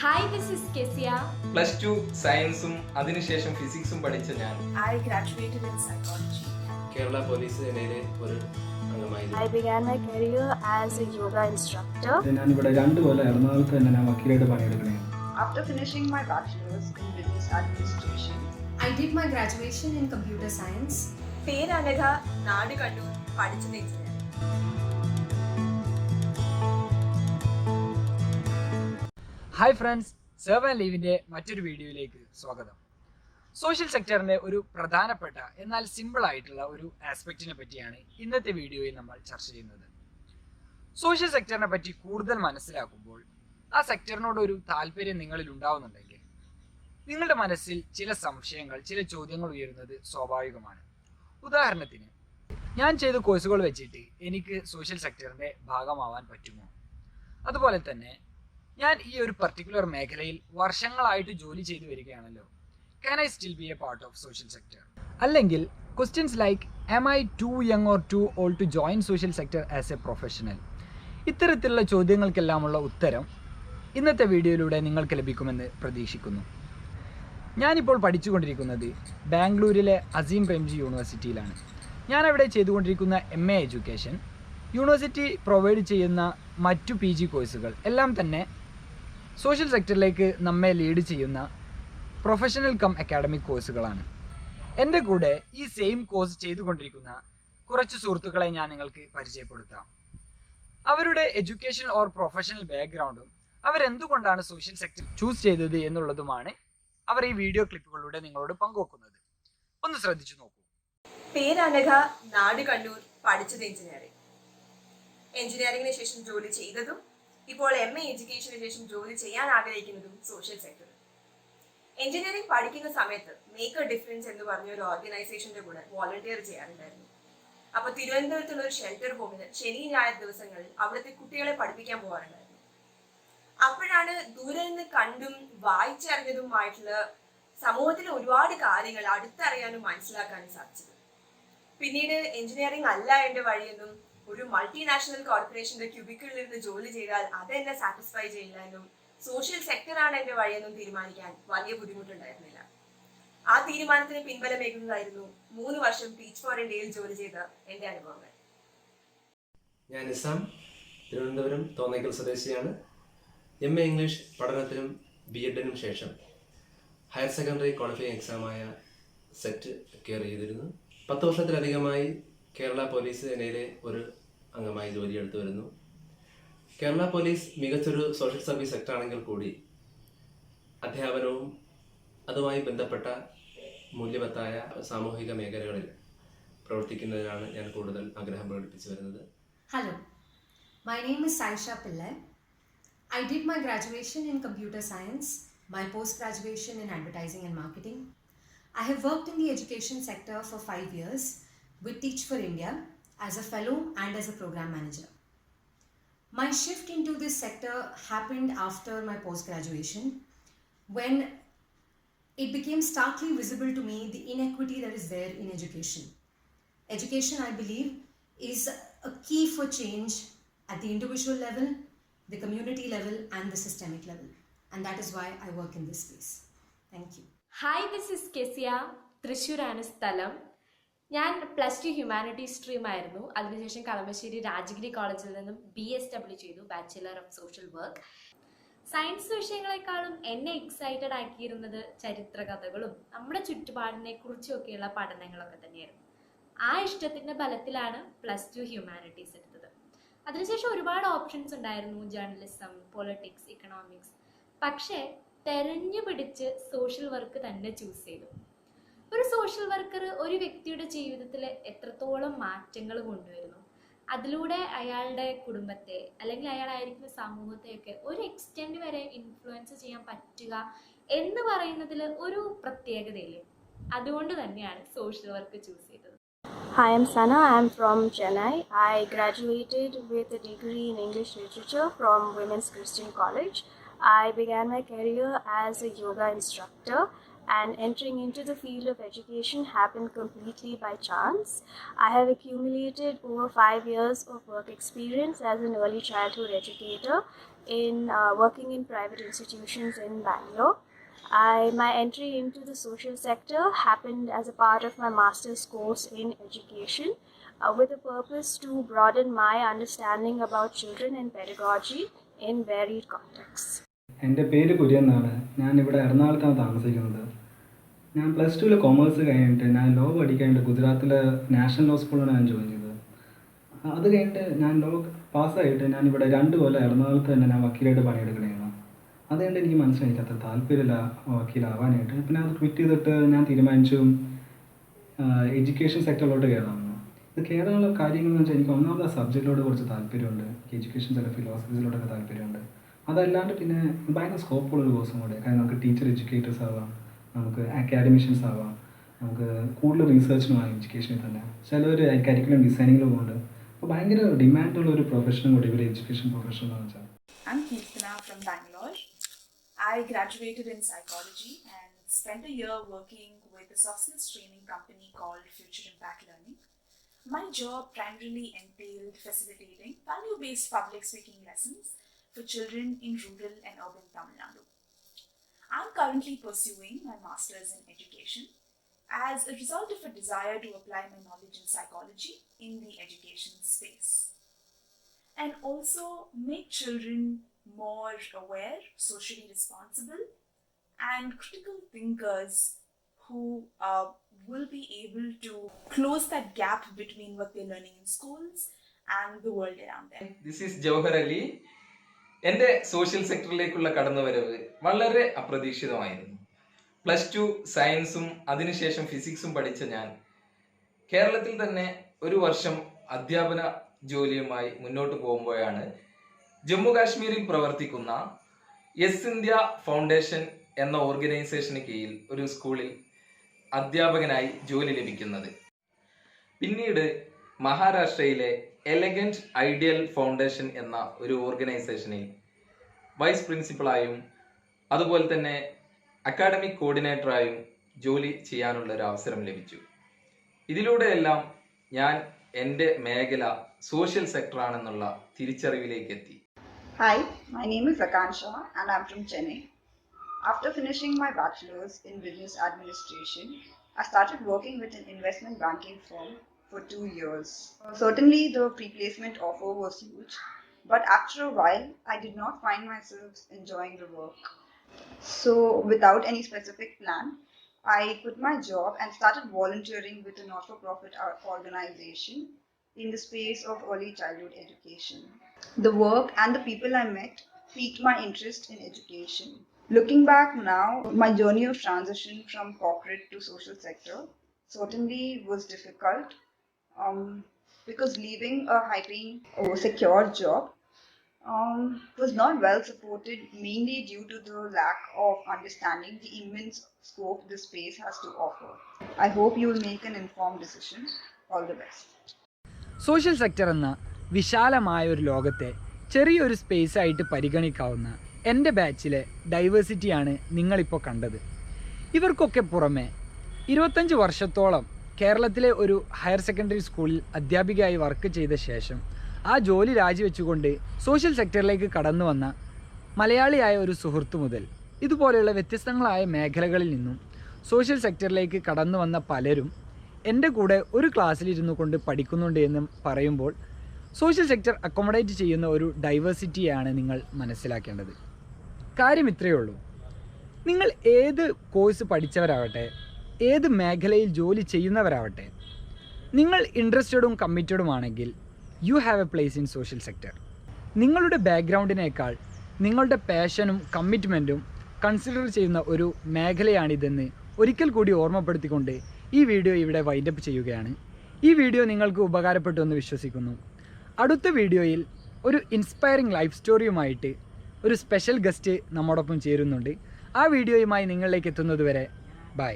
Hi, this is Kesia. +2 സയൻസും അതിനുശേഷം ഫിസിക്സും പഠിച്ച ഞാൻ I graduated in psychology. Kerala police സേനയിലെ ഒരു അംഗമായി. I began my career as a yoga instructor. ഞാനിവിടെ 2 കൊല്ലം എറണാകുളത്ത് തന്നെ ഞാൻ വക്കീലായിട്ട് പണിയെടുക്കണേ. After finishing my bachelor's in business administration, I did my graduation in computer science. പേരനഘ നാട് കണ്ണൂർ പഠിച്ചത് engineering. Hi friends, serve and ലീവിൻ്റെ മറ്റൊരു വീഡിയോയിലേക്ക് സ്വാഗതം. സോഷ്യൽ സെക്ടറിൻ്റെ ഒരു പ്രധാനപ്പെട്ട എന്നാൽ സിമ്പിൾ ആയിട്ടുള്ള ഒരു ആസ്പെക്റ്റിനെ പറ്റിയാണ് ഇന്നത്തെ വീഡിയോയിൽ നമ്മൾ ചർച്ച ചെയ്യുന്നത്. സോഷ്യൽ സെക്ടറിനെ പറ്റി കൂടുതൽ മനസ്സിലാക്കുമ്പോൾ ആ സെക്ടറിനോട് ഒരു താല്പര്യം നിങ്ങളിൽ ഉണ്ടാവുന്നുണ്ടെങ്കിൽ നിങ്ങളുടെ മനസ്സിൽ ചില സംശയങ്ങൾ, ചില ചോദ്യങ്ങൾ ഉയരുന്നത് സ്വാഭാവികമാണ്. ഉദാഹരണത്തിന്, ഞാൻ ചെയ്ത കോഴ്സുകൾ വെച്ചിട്ട് എനിക്ക് സോഷ്യൽ സെക്ടറിൻ്റെ ഭാഗമാവാൻ പറ്റുമോ? അതുപോലെ തന്നെ ഞാൻ ഈ ഒരു പർട്ടിക്കുലർ മേഖലയിൽ വർഷങ്ങളായിട്ട് ജോലി ചെയ്തു വരികയാണല്ലോ, can I still be a part of social sector? അല്ലെങ്കിൽ questions like am I too young or too old to join social sector as a professional? ഇത്തരത്തിലുള്ള ചോദ്യങ്ങൾക്കെല്ലാമുള്ള ഉത്തരം ഇന്നത്തെ വീഡിയോയിലൂടെ നിങ്ങൾക്ക് ലഭിക്കുമെന്ന് പ്രതീക്ഷിക്കുന്നു. ഞാനിപ്പോൾ പഠിച്ചുകൊണ്ടിരിക്കുന്നത് ബാംഗ്ലൂരിലെ അസീം പ്രേംജി യൂണിവേഴ്സിറ്റിയിലാണ്. ഞാനവിടെ ചെയ്തുകൊണ്ടിരിക്കുന്ന MA എഡ്യൂക്കേഷൻ, യൂണിവേഴ്സിറ്റി പ്രൊവൈഡ് ചെയ്യുന്ന മറ്റു PG കോഴ്സുകൾ എല്ലാം തന്നെ സോഷ്യൽ സെക്ടറിലേക്ക് നമ്മെ ലീഡ് ചെയ്യുന്ന പ്രൊഫഷണൽ കം അക്കാഡമിക് കോഴ്സുകളാണ്. എൻ്റെ കൂടെ ഈ സെയിം കോഴ്സ് ചെയ്തുകൊണ്ടിരിക്കുന്ന കുറച്ച് സുഹൃത്തുക്കളെ ഞാൻ നിങ്ങൾക്ക് പരിചയപ്പെടുത്താം. അവരുടെ എഡ്യൂക്കേഷൻ ഓർ പ്രൊഫഷണൽ ബാക്ക്ഗ്രൗണ്ടും അവരെന്തുകൊണ്ടാണ് സോഷ്യൽ സെക്ടർ ചൂസ് ചെയ്തത് എന്നുള്ളതുമാണ് അവർ ഈ വീഡിയോ ക്ലിപ്പുകളിലൂടെ നിങ്ങളോട് പങ്കുവെക്കുന്നത്. ഒന്ന് ശ്രദ്ധിച്ചു നോക്കൂ. പേരനഘ നാട് കണ്ണൂർ പഠിച്ചത് എഞ്ചിനീയറിംഗിന് ശേഷം ജോലി ചെയ്തതും ഇപ്പോൾ MA എഡ്യൂക്കേഷന് ശേഷം ജോലി ചെയ്യാൻ ആഗ്രഹിക്കുന്നതും സോഷ്യൽ സെക്ടർ. എഞ്ചിനീയറിംഗ് പഠിക്കുന്ന സമയത്ത് മേക്ക് എ ഡിഫറൻസ് എന്ന് പറഞ്ഞ ഒരു ഓർഗനൈസേഷന്റെ കൂടെ വോളണ്ടിയർ ചെയ്യാറുണ്ടായിരുന്നു. അപ്പൊ തിരുവനന്തപുരത്തുള്ള ഒരു ഷെൽട്ടർ ഹോമിന് ശനി ഞായർ ദിവസങ്ങളിൽ അവിടുത്തെ കുട്ടികളെ പഠിപ്പിക്കാൻ പോകാറുണ്ടായിരുന്നു. അപ്പോഴാണ് ദൂരെ നിന്ന് കണ്ടും വായിച്ചറിഞ്ഞതുമായിട്ടുള്ള സമൂഹത്തിലെ ഒരുപാട് കാര്യങ്ങൾ അടുത്തറിയാനും മനസ്സിലാക്കാനും സാധിച്ചത്. പിന്നീട് എഞ്ചിനീയറിംഗ് അല്ല എന്റെ വഴിയെന്നും ഒരു മൾട്ടിനാഷണൽ കോർപ്പറേഷന്റെ ക്യൂബിക്കിളിൽ നിന്ന് ജോലി ചെയ്താൽ അത് എന്നെ സാറ്റിസ്ഫൈ ചെയ്യില്ല എന്നും സോഷ്യൽ സെക്ടറാണ് എന്റെ വഴിയെന്നും തീരുമാനിക്കാൻ വലിയ ബുദ്ധിമുട്ടുണ്ടായിരുന്നില്ല. ആ തീരുമാനത്തിന് പിൻബലമേകുന്നതായിരുന്നു 3 വർഷം ടീച്ച് ഫോർ ഇന്ത്യയിൽ ജോലി ചെയ്ത എന്റെ അനുഭവങ്ങൾ. ഞാൻ നിസാം, തിരുവനന്തപുരം തോന്നയ്ക്കൽ സ്വദേശിയാണ്. MA ഇംഗ്ലീഷ് പഠനത്തിനും BEdനും ശേഷം ഹയർ സെക്കൻഡറി ക്വാളിഫയിങ് എക്സാമായ സെറ്റ് കെയർ ചെയ്തിരുന്നു. 10 വർഷത്തിലധികമായി കേരള പോലീസ് സേനയിലെ ഒരു അംഗമായി ജോലിയെടുത്തു വരുന്നു. കേരള പോലീസ് മികച്ചൊരു സോഷ്യൽ സർവീസ് സെക്ടറാണെങ്കിൽ കൂടി അധ്യാപനവും അതുമായി ബന്ധപ്പെട്ട മൂല്യവത്തായ സാമൂഹിക മേഖലകളിൽ പ്രവർത്തിക്കുന്നതിനാണ് ഞാൻ കൂടുതൽ ആഗ്രഹം പ്രകടിപ്പിച്ചു വരുന്നത്. Hello, my name is Saisha Pillai. I did my graduation in computer science, my post-graduation in advertising and marketing. I have worked in the education sector for 5 years with Teach for India as a fellow and as a program manager. My shift into this sector happened after my post-graduation, when it became starkly visible to me the inequity that is there in education. Education, I believe, is a key for change at the individual level, the community level, and the systemic level. And that is why I work in this space. Thank you. Hi, this is Kesia. തൃശ്ശൂരാണ് സ്ഥലം. ഞാൻ +2 humanities stream ആയിരുന്നു. അതിനുശേഷം കളമശ്ശേരി രാജഗിരി കോളേജിൽ നിന്നും BSW ചെയ്തു, bachelor of social work. Science വിഷയങ്ങളെക്കാളും എന്നെ എക്സൈറ്റഡ് ആക്കിയിരുന്നത് ചരിത്ര കഥകളും നമ്മുടെ ചുറ്റുപാടിനെ കുറിച്ചൊക്കെയുള്ള പഠനങ്ങളൊക്കെ തന്നെയായിരുന്നു. ആ ഇഷ്ടത്തിൻ്റെ ബലത്തിലാണ് +2 ഹ്യൂമാനിറ്റീസ് എടുത്തത്. അതിനുശേഷം ഒരുപാട് ഓപ്ഷൻസ് ഉണ്ടായിരുന്നു, ജേർണലിസം, പൊളിറ്റിക്സ്, ഇക്കണോമിക്സ്. പക്ഷേ തെരഞ്ഞു പിടിച്ച് സോഷ്യൽ വർക്ക് തന്നെ ചൂസ് ചെയ്തു. ഒരു സോഷ്യൽ വർക്കർ ഒരു വ്യക്തിയുടെ ജീവിതത്തിൽ എത്രത്തോളം മാറ്റങ്ങൾ കൊണ്ടുവരുന്നു, അതിലൂടെ അയാളുടെ കുടുംബത്തെ അല്ലെങ്കിൽ അയാളായിരിക്കുന്ന സമൂഹത്തെയൊക്കെ ഒരു എക്സ്റ്റെൻഡ് വരെ ഇൻഫ്ലുവൻസ് ചെയ്യാൻ പറ്റുക എന്ന് പറയുന്നതിൽ ഒരു പ്രത്യേകതയില്ലേ, അതുകൊണ്ട് തന്നെയാണ് സോഷ്യൽ വർക്ക് ചൂസ് ചെയ്തത്. Hi, I'm Sana. I'm from Chennai. I graduated with a degree in English literature from Women's Christian College. I began my career as a yoga instructor, and entering into the field of education happened completely by chance. I have accumulated over 5 years of work experience as an early childhood educator in working in private institutions in Bangalore. My entry into the social sector happened as a part of my master's course in education with a purpose to broaden my understanding about children and pedagogy in varied contexts. എൻ്റെ പേര് കുര്യൻ എന്നാണ്. ഞാനിവിടെ എറണാകുളത്താണ് താമസിക്കുന്നത്. ഞാൻ plus ടുവിൽ commerce കഴിഞ്ഞിട്ട് ഞാൻ ലോ പഠിക്കാനായിട്ട് ഗുജറാത്തിലെ നാഷണൽ ലോ സ്കൂളിലാണ് ഞാൻ ജോയിൻ ചെയ്തത്. അത് കഴിഞ്ഞിട്ട് ഞാൻ ലോ പാസ്സായിട്ട് ഞാനിവിടെ 2 കൊല്ലം എറണാകുളത്ത് തന്നെ ഞാൻ വക്കീലായിട്ട് പണിയെടുക്കണമായിരുന്നു. അതുകൊണ്ട് എനിക്ക് മനസ്സിലായി എനിക്ക് അത്ര താല്പര്യമില്ല വക്കീലാവാനായിട്ട്. പിന്നെ അത് ക്വിറ്റ് ചെയ്തിട്ട് ഞാൻ തീരുമാനിച്ചു എഡ്യൂക്കേഷൻ സെക്ടറിലോട്ട് കയറാമെന്ന്. ഇത് കയറാനുള്ള കാര്യങ്ങളെന്ന് വെച്ചാൽ എനിക്ക് ഒന്നാമത് ആ സബ്ജക്റ്റിലോട്ട് കുറച്ച് താല്പര്യമുണ്ട്. എഡ്യൂക്കേഷൻ ചില ഫിലോസഫീസിലോട്ടൊക്കെ താല്പര്യമുണ്ട്. അതല്ലാണ്ട് പിന്നെ ഭയങ്കര സ്കോപ്പുള്ളൊരു കോഴ്സും കൂടെ. കാരണം നമുക്ക് ടീച്ചർ എഡ്യൂക്കേറ്റേഴ്സ് ആവാം, നമുക്ക് അക്കാഡമിഷ്യൻസ് ആവാം, നമുക്ക് കൂടുതൽ റിസർച്ചിനുമാണ് എഡ്യൂക്കേഷനിൽ തന്നെ. ചിലവർ കരിക്കുലം ഡിസൈനിങ്ങിൽ പോകുന്നുണ്ട്. അപ്പോൾ ഭയങ്കര ഡിമാൻഡുള്ള ഒരു പ്രൊഫഷനും കൂടി ഇവിടെ എഡ്യൂക്കേഷൻ പ്രൊഫഷൻ എന്ന് വെച്ചാൽ. I'm Kirtana from Bangalore. I graduated in psychology and spent a year working with a soft skills training company called Future Impact Learning. My job primarily entailed facilitating value-based public speaking lessons for children in rural and urban Tamil Nadu. I'm currently pursuing my master's in education as a result of a desire to apply my knowledge in psychology in the education space and also make children more aware, socially responsible, and critical thinkers who will be able to close that gap between what they're learning in schools and the world around them. This is Jawahar Ali. എൻ്റെ social സെക്ടറിലേക്കുള്ള കടന്നുവരവ് വളരെ അപ്രതീക്ഷിതമായിരുന്നു. Plus 2 സയൻസും അതിനുശേഷം ഫിസിക്സും പഠിച്ച ഞാൻ കേരളത്തിൽ തന്നെ 1 വർഷം അധ്യാപന ജോലിയുമായി മുന്നോട്ട് പോകുമ്പോഴാണ് ജമ്മു കാശ്മീരിൽ പ്രവർത്തിക്കുന്ന യെസ് ഇന്ത്യ ഫൗണ്ടേഷൻ എന്ന ഓർഗനൈസേഷന് കീഴിൽ ഒരു സ്കൂളിൽ അധ്യാപകനായി ജോലി ലഭിക്കുന്നത്. പിന്നീട് മഹാരാഷ്ട്രയിലെ എലഗന്റ് ഐഡിയൽ ഫൗണ്ടേഷൻ എന്ന ഒരു ഓർഗനൈസേഷനിൽ വൈസ് പ്രിൻസിപ്പളായും അതുപോലെ തന്നെ അക്കാഡമിക് കോർഡിനേറ്ററായും ജോലി ചെയ്യാനുള്ള ഒരു അവസരം ലഭിച്ചു. ഇതിലൂടെയെല്ലാം ഞാൻ എൻ്റെ മേഖല സോഷ്യൽ സെക്ടറാണെന്നുള്ള തിരിച്ചറിവിലേക്ക് എത്തി. Hi, my name is Akansha and I'm from Chennai. After finishing my bachelor's in business administration, I started working with an investment banking firm for 2 years. Certainly the pre-placement offer was huge, but after a while I did not find myself enjoying the work. So without any specific plan, I quit my job and started volunteering with a not-for-profit organization in the space of early childhood education. The work and the people I met piqued my interest in education. Looking back now, my journey of transition from corporate to social sector certainly was difficult because leaving a high-paying or secure job was not well supported, mainly due to the lack of understanding the immense scope this space has to offer. I hope you will make an informed decision. All the best. Social sector എന്ന വിശാലമായ ഒരു ലോകത്തെ ചെറിയൊരു space ആയിട്ട് പരിഗണിക്കാവുന്ന എൻ്റെ ബാച്ചിലെ ഡൈവേഴ്സിറ്റിയാണ് നിങ്ങളിപ്പോൾ കണ്ടത്. ഇവർക്കൊക്കെ പുറമെ 25 വർഷത്തോളം കേരളത്തിലെ ഒരു ഹയർ സെക്കൻഡറി സ്കൂളിൽ അധ്യാപികയായി വർക്ക് ചെയ്ത ശേഷം ആ ജോലി രാജിവെച്ചുകൊണ്ട് സോഷ്യൽ സെക്ടറിലേക്ക് കടന്നു വന്ന മലയാളിയായ ഒരു സുഹൃത്തു മുതൽ ഇതുപോലെയുള്ള വ്യത്യസ്തങ്ങളായ മേഖലകളിൽ നിന്നും സോഷ്യൽ സെക്ടറിലേക്ക് കടന്നു വന്ന പലരും എൻ്റെ കൂടെ ഒരു ക്ലാസ്സിലിരുന്നു കൊണ്ട് പഠിക്കുന്നുണ്ട് എന്ന് പറയുമ്പോൾ സോഷ്യൽ സെക്ടർ അക്കോമഡേറ്റ് ചെയ്യുന്ന ഒരു ഡൈവേഴ്സിറ്റിയാണ് നിങ്ങൾ മനസ്സിലാക്കേണ്ടത്. കാര്യം ഇത്രയേ ഉള്ളൂ. നിങ്ങൾ ഏത് കോഴ്സ് പഠിച്ചവരാവട്ടെ, ഏത് മേഖലയിൽ ജോലി ചെയ്യുന്നവരാവട്ടെ, നിങ്ങൾ ഇൻട്രസ്റ്റഡും കമ്മിറ്റഡുമാണെങ്കിൽ you have a place in social sector. നിങ്ങളുടെ ബാക്ക്ഗ്രൗണ്ടിനേക്കാൾ നിങ്ങളുടെ പാഷനും കമ്മിറ്റ്മെൻറ്റും കൺസിഡർ ചെയ്യുന്ന ഒരു മേഖലയാണിതെന്ന് ഒരിക്കൽ കൂടി ഓർമ്മപ്പെടുത്തിക്കൊണ്ട് ഈ വീഡിയോ ഇവിടെ വൈൻഡപ്പ് ചെയ്യുകയാണ്. ഈ വീഡിയോ നിങ്ങൾക്ക് ഉപകാരപ്പെട്ടു എന്ന് വിശ്വസിക്കുന്നു. അടുത്ത വീഡിയോയിൽ ഒരു ഇൻസ്പയറിംഗ് ലൈഫ് സ്റ്റോറിയുമായിട്ട് ഒരു സ്പെഷ്യൽ ഗസ്റ്റ് നമ്മോടൊപ്പം ചേരുന്നുണ്ട്. ആ വീഡിയോയുമായി നിങ്ങളിലേക്ക് എത്തുന്നതുവരെ ബൈ.